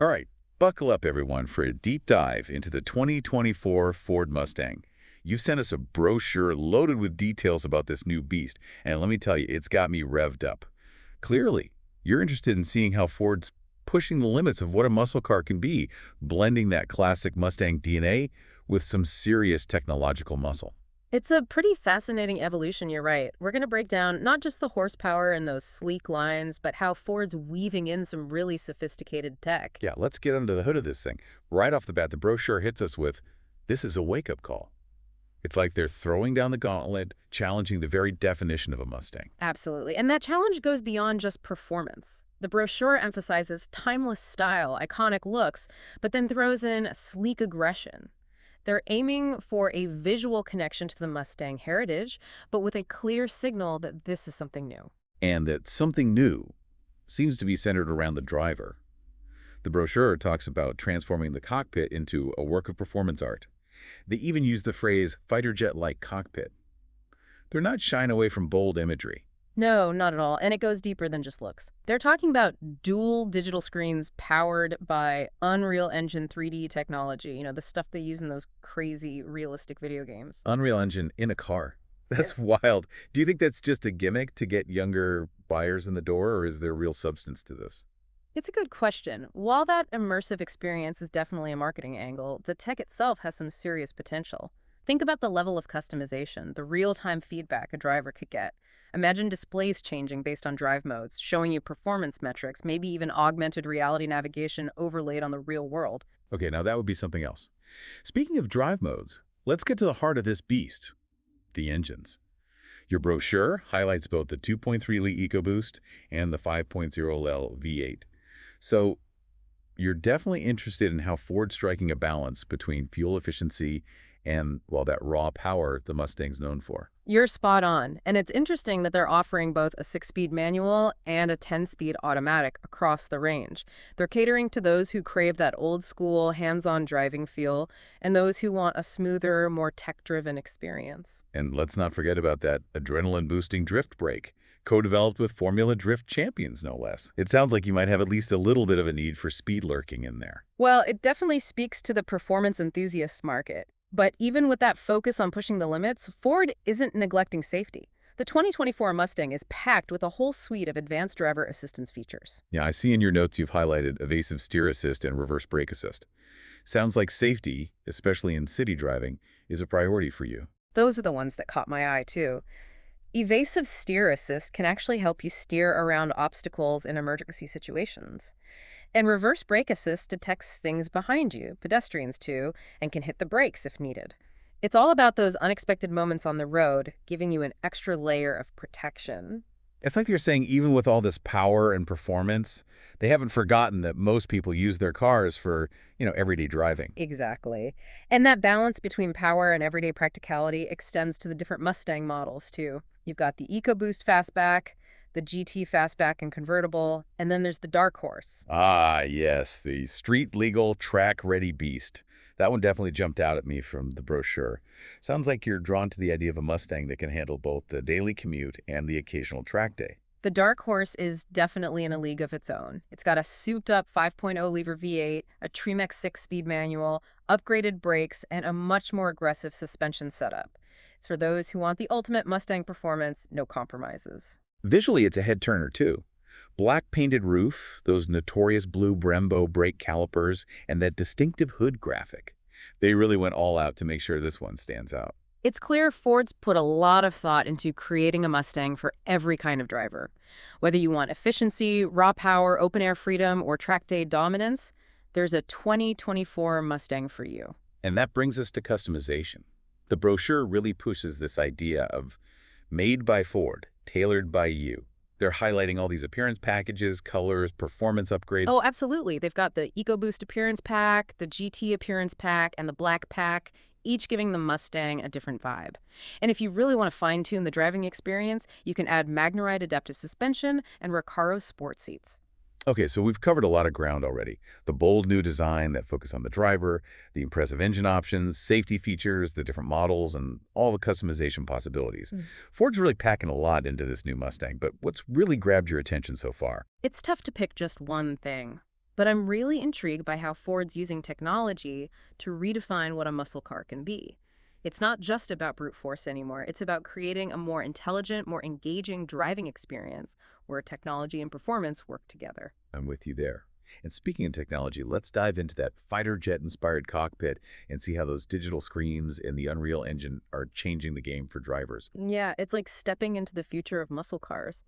All right, buckle up everyone for a deep dive into the 2024 Ford Mustang. You've sent us a brochure loaded with details about this new beast, and let me tell you, it's got me revved up. Clearly, you're interested in seeing how Ford's pushing the limits of what a muscle car can be, blending that classic Mustang DNA with some serious technological muscle. It's a pretty fascinating evolution, you're right. We're going to break down not just the horsepower and those sleek lines, but how Ford's weaving in some really sophisticated tech. Yeah, let's get under the hood of this thing. Right off the bat, the brochure hits us with, this is a wake-up call. It's like they're throwing down the gauntlet, challenging the very definition of a Mustang. Absolutely. And that challenge goes beyond just performance. The brochure emphasizes timeless style, iconic looks, but then throws in sleek aggression. They're aiming for a visual connection to the Mustang heritage, but with a clear signal that this is something new. And that something new seems to be centered around the driver. The brochure talks about transforming the cockpit into a work of performance art. They even use the phrase fighter jet-like cockpit. They're not shying away from bold imagery. No, not at all. And it goes deeper than just looks. They're talking about dual digital screens powered by Unreal Engine 3D technology, the stuff they use in those crazy realistic video games. Unreal Engine in a car. That's wild. Do you think that's just a gimmick to get younger buyers in the door, or is there real substance to this? It's a good question. While that immersive experience is definitely a marketing angle, the tech itself has some serious potential. Think about the level of customization, the real-time feedback a driver could get. Imagine displays changing based on drive modes, showing you performance metrics, maybe even augmented reality navigation overlaid on the real world. Okay, now that would be something else. Speaking of drive modes, let's get to the heart of this beast, the engines. Your brochure highlights both the 2.3-liter EcoBoost and the 5.0L V8. So you're definitely interested in how Ford's striking a balance between fuel efficiency and, well, that raw power the Mustang's known for. You're spot on, and it's interesting that they're offering both a 6-speed manual and a 10-speed automatic across the range. They're catering to those who crave that old-school, hands-on driving feel, and those who want a smoother, more tech-driven experience. And let's not forget about that adrenaline-boosting drift brake, co-developed with Formula Drift champions, no less. It sounds like you might have at least a little bit of a need for speed lurking in there. Well, it definitely speaks to the performance enthusiast market. But even with that focus on pushing the limits, Ford isn't neglecting safety. The 2024 Mustang is packed with a whole suite of advanced driver assistance features. Yeah, I see in your notes you've highlighted evasive steer assist and reverse brake assist. Sounds like safety, especially in city driving, is a priority for you. Those are the ones that caught my eye, too. Evasive steer assist can actually help you steer around obstacles in emergency situations. And reverse brake assist detects things behind you, pedestrians too, and can hit the brakes if needed. It's all about those unexpected moments on the road, giving you an extra layer of protection. It's like you're saying even with all this power and performance, they haven't forgotten that most people use their cars for, everyday driving. Exactly. And that balance between power and everyday practicality extends to the different Mustang models too. You've got the EcoBoost Fastback, the GT Fastback and convertible, and then there's the Dark Horse. Ah, yes, the street-legal, track-ready beast. That one definitely jumped out at me from the brochure. Sounds like you're drawn to the idea of a Mustang that can handle both the daily commute and the occasional track day. The Dark Horse is definitely in a league of its own. It's got a souped-up 5.0-liter V8, a Tremec 6-speed manual, upgraded brakes, and a much more aggressive suspension setup. It's for those who want the ultimate Mustang performance, no compromises. Visually, it's a head-turner, too. Black painted roof, those notorious blue Brembo brake calipers, and that distinctive hood graphic. They really went all out to make sure this one stands out. It's clear Ford's put a lot of thought into creating a Mustang for every kind of driver. Whether you want efficiency, raw power, open-air freedom, or track day dominance, there's a 2024 Mustang for you. And that brings us to customization. The brochure really pushes this idea of made by Ford, tailored by you. They're highlighting all these appearance packages, colors, performance upgrades. Oh, absolutely. They've got the EcoBoost Appearance Pack, the GT Appearance Pack, and the Black Pack, each giving the Mustang a different vibe. And if you really want to fine-tune the driving experience, you can add Magnaride Adaptive Suspension and Recaro Sport Seats. Okay, so we've covered a lot of ground already. The bold new design that focuses on the driver, the impressive engine options, safety features, the different models, and all the customization possibilities. Ford's really packing a lot into this new Mustang, but what's really grabbed your attention so far? It's tough to pick just one thing. But I'm really intrigued by how Ford's using technology to redefine what a muscle car can be. It's not just about brute force anymore. It's about creating a more intelligent, more engaging driving experience where technology and performance work together. I'm with you there. And speaking of technology, let's dive into that fighter jet-inspired cockpit and see how those digital screens and the Unreal Engine are changing the game for drivers. Yeah, it's like stepping into the future of muscle cars.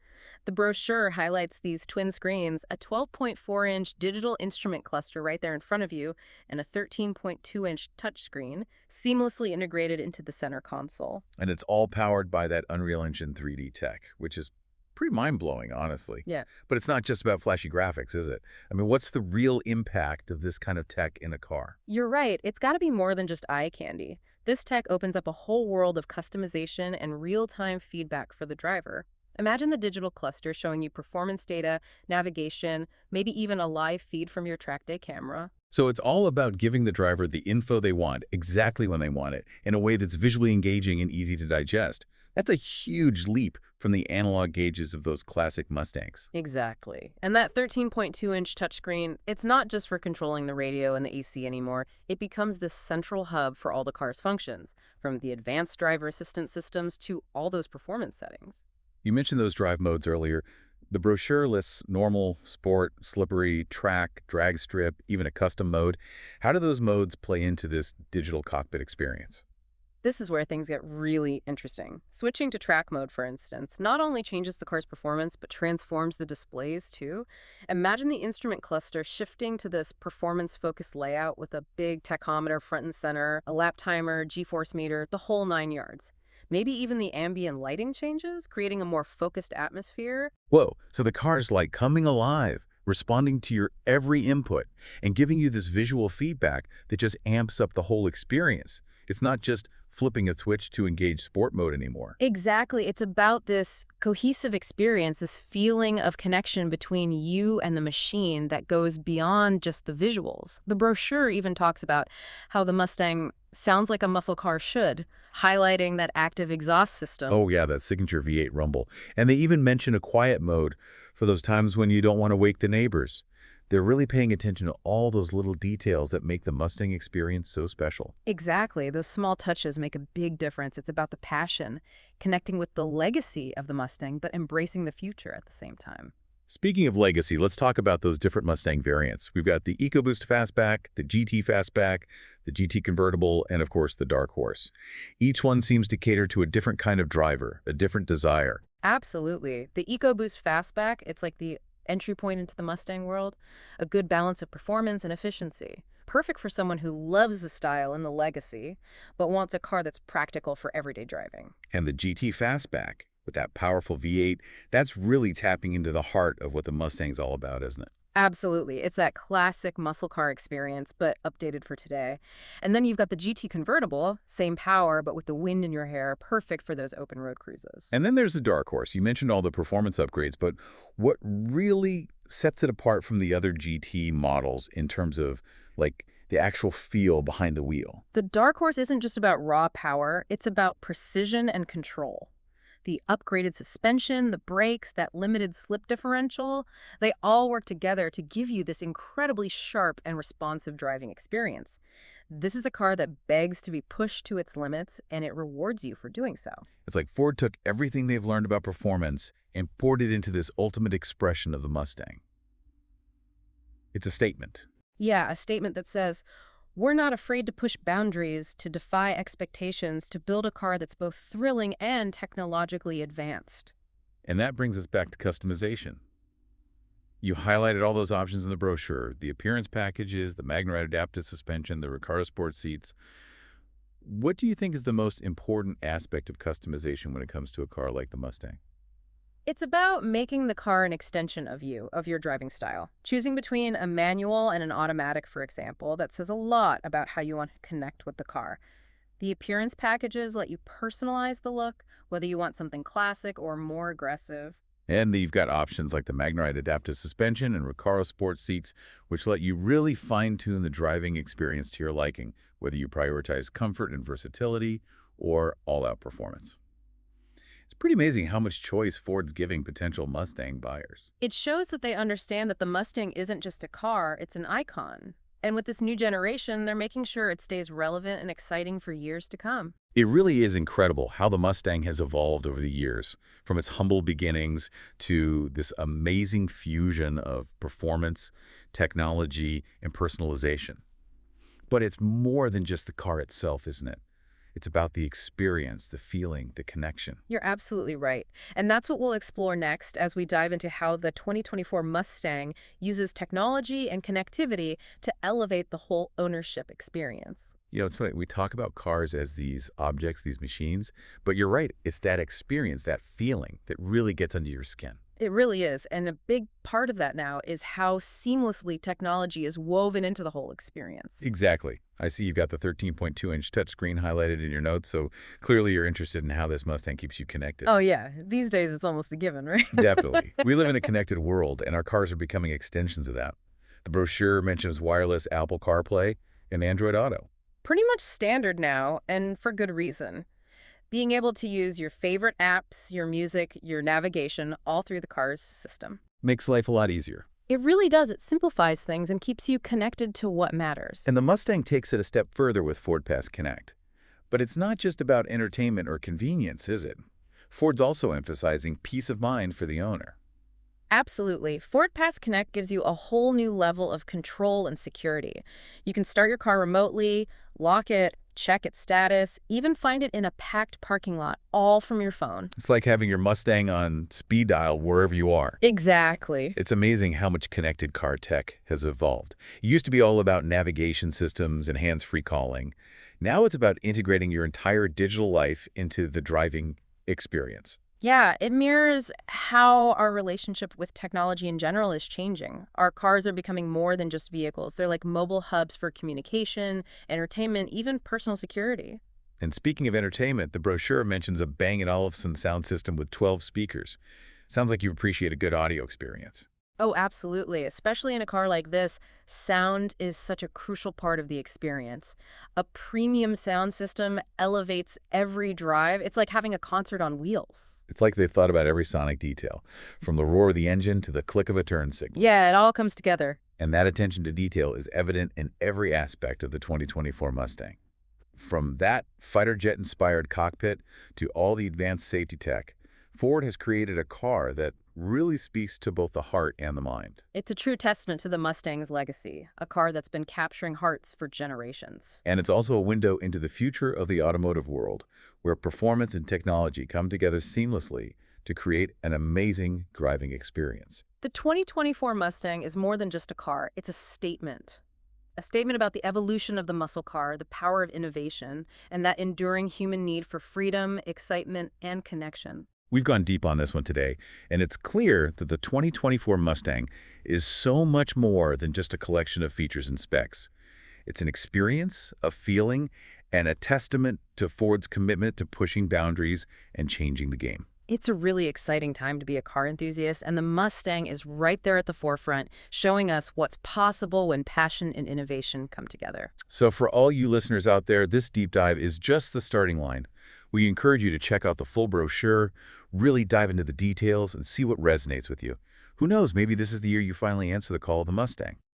The brochure highlights these twin screens, a 12.4-inch digital instrument cluster right there in front of you, and a 13.2-inch touchscreen seamlessly integrated into the center console. And it's all powered by that Unreal Engine 3D tech, which is pretty mind-blowing, honestly. Yeah. But it's not just about flashy graphics, is it? I mean, what's the real impact of this kind of tech in a car? You're right. It's got to be more than just eye candy. This tech opens up a whole world of customization and real-time feedback for the driver. Imagine the digital cluster showing you performance data, navigation, maybe even a live feed from your track day camera. So it's all about giving the driver the info they want, exactly when they want it, in a way that's visually engaging and easy to digest. That's a huge leap from the analog gauges of those classic Mustangs. Exactly. And that 13.2-inch touchscreen, it's not just for controlling the radio and the AC anymore. It becomes this central hub for all the car's functions, from the advanced driver assistance systems to all those performance settings. You mentioned those drive modes earlier. The brochure lists normal, sport, slippery, track, drag strip, even a custom mode. How do those modes play into this digital cockpit experience? This is where things get really interesting. Switching to track mode, for instance, not only changes the car's performance, but transforms the displays too. Imagine the instrument cluster shifting to this performance-focused layout with a big tachometer front and center, a lap timer, G-force meter, the whole 9 yards. Maybe even the ambient lighting changes, creating a more focused atmosphere. Whoa, so the car's like coming alive, responding to your every input, and giving you this visual feedback that just amps up the whole experience. It's not just flipping a switch to engage sport mode anymore. Exactly. It's about this cohesive experience, this feeling of connection between you and the machine that goes beyond just the visuals. The brochure even talks about how the Mustang sounds like a muscle car should, highlighting that active exhaust system. Oh yeah, that signature V8 rumble. And they even mention a quiet mode for those times when you don't want to wake the neighbors. They're really paying attention to all those little details that make the Mustang experience so special. Exactly. Those small touches make a big difference. It's about the passion, connecting with the legacy of the Mustang, but embracing the future at the same time. Speaking of legacy, let's talk about those different Mustang variants. We've got the EcoBoost Fastback, the GT Fastback, the GT Convertible, and of course the Dark Horse. Each one seems to cater to a different kind of driver, a different desire. Absolutely. The EcoBoost Fastback, it's like the entry point into the Mustang world, a good balance of performance and efficiency. Perfect for someone who loves the style and the legacy, but wants a car that's practical for everyday driving. And the GT Fastback, with that powerful V8, that's really tapping into the heart of what the Mustang's all about, isn't it? Absolutely. It's that classic muscle car experience, but updated for today. And then you've got the GT Convertible, same power, but with the wind in your hair, perfect for those open road cruises. And then there's the Dark Horse. You mentioned all the performance upgrades, but what really sets it apart from the other GT models in terms of, like, the actual feel behind the wheel? The Dark Horse isn't just about raw power, it's about precision and control. The upgraded suspension, the brakes, that limited slip differential, they all work together to give you this incredibly sharp and responsive driving experience. This is a car that begs to be pushed to its limits, and it rewards you for doing so. It's like Ford took everything they've learned about performance and poured it into this ultimate expression of the Mustang. It's a statement. Yeah, a statement that says, we're not afraid to push boundaries, to defy expectations, to build a car that's both thrilling and technologically advanced. And that brings us back to customization. You highlighted all those options in the brochure, the appearance packages, the Magnite adaptive suspension, the Recaro Sport seats. What do you think is the most important aspect of customization when it comes to a car like the Mustang? It's about making the car an extension of you, of your driving style. Choosing between a manual and an automatic, for example, that says a lot about how you want to connect with the car. The appearance packages let you personalize the look, whether you want something classic or more aggressive. And you've got options like the Magnite adaptive suspension and Recaro Sport seats, which let you really fine-tune the driving experience to your liking, whether you prioritize comfort and versatility or all-out performance. It's pretty amazing how much choice Ford's giving potential Mustang buyers. It shows that they understand that the Mustang isn't just a car, it's an icon. And with this new generation, they're making sure it stays relevant and exciting for years to come. It really is incredible how the Mustang has evolved over the years, from its humble beginnings to this amazing fusion of performance, technology, and personalization. But it's more than just the car itself, isn't it? It's about the experience, the feeling, the connection. You're absolutely right. And that's what we'll explore next as we dive into how the 2024 Mustang uses technology and connectivity to elevate the whole ownership experience. It's funny, we talk about cars as these objects, these machines, but you're right, it's that experience, that feeling that really gets under your skin. It really is. And a big part of that now is how seamlessly technology is woven into the whole experience. Exactly. I see you've got the 13.2-inch touchscreen highlighted in your notes, so clearly you're interested in how this Mustang keeps you connected. Oh, yeah. These days, it's almost a given, right? Definitely. We live in a connected world, and our cars are becoming extensions of that. The brochure mentions wireless Apple CarPlay and Android Auto. Pretty much standard now, and for good reason. Being able to use your favorite apps, your music, your navigation, all through the car's system. Makes life a lot easier. It really does. It simplifies things and keeps you connected to what matters. And the Mustang takes it a step further with Ford Pass Connect. But it's not just about entertainment or convenience, is it? Ford's also emphasizing peace of mind for the owner. Absolutely. Ford Pass Connect gives you a whole new level of control and security. You can start your car remotely, lock it, check its status, even find it in a packed parking lot, all from your phone. It's like having your Mustang on speed dial wherever you are. Exactly. It's amazing how much connected car tech has evolved. It used to be all about navigation systems and hands-free calling. Now it's about integrating your entire digital life into the driving experience. Yeah, it mirrors how our relationship with technology in general is changing. Our cars are becoming more than just vehicles. They're like mobile hubs for communication, entertainment, even personal security. And speaking of entertainment, the brochure mentions a Bang & Olufsen sound system with 12 speakers. Sounds like you appreciate a good audio experience. Oh, absolutely. Especially in a car like this, sound is such a crucial part of the experience. A premium sound system elevates every drive. It's like having a concert on wheels. It's like they've thought about every sonic detail, from the roar of the engine to the click of a turn signal. Yeah, it all comes together. And that attention to detail is evident in every aspect of the 2024 Mustang. From that fighter jet-inspired cockpit to all the advanced safety tech, Ford has created a car that really speaks to both the heart and the mind. It's a true testament to the Mustang's legacy, a car that's been capturing hearts for generations. And it's also a window into the future of the automotive world, where performance and technology come together seamlessly to create an amazing driving experience. The 2024 Mustang is more than just a car, it's a statement. A statement about the evolution of the muscle car, the power of innovation, and that enduring human need for freedom, excitement, and connection. We've gone deep on this one today, and it's clear that the 2024 Mustang is so much more than just a collection of features and specs. It's an experience, a feeling, and a testament to Ford's commitment to pushing boundaries and changing the game. It's a really exciting time to be a car enthusiast, and the Mustang is right there at the forefront, showing us what's possible when passion and innovation come together. So for all you listeners out there, this deep dive is just the starting line. We encourage you to check out the full brochure, really dive into the details, and see what resonates with you. Who knows, maybe this is the year you finally answer the call of the Mustang.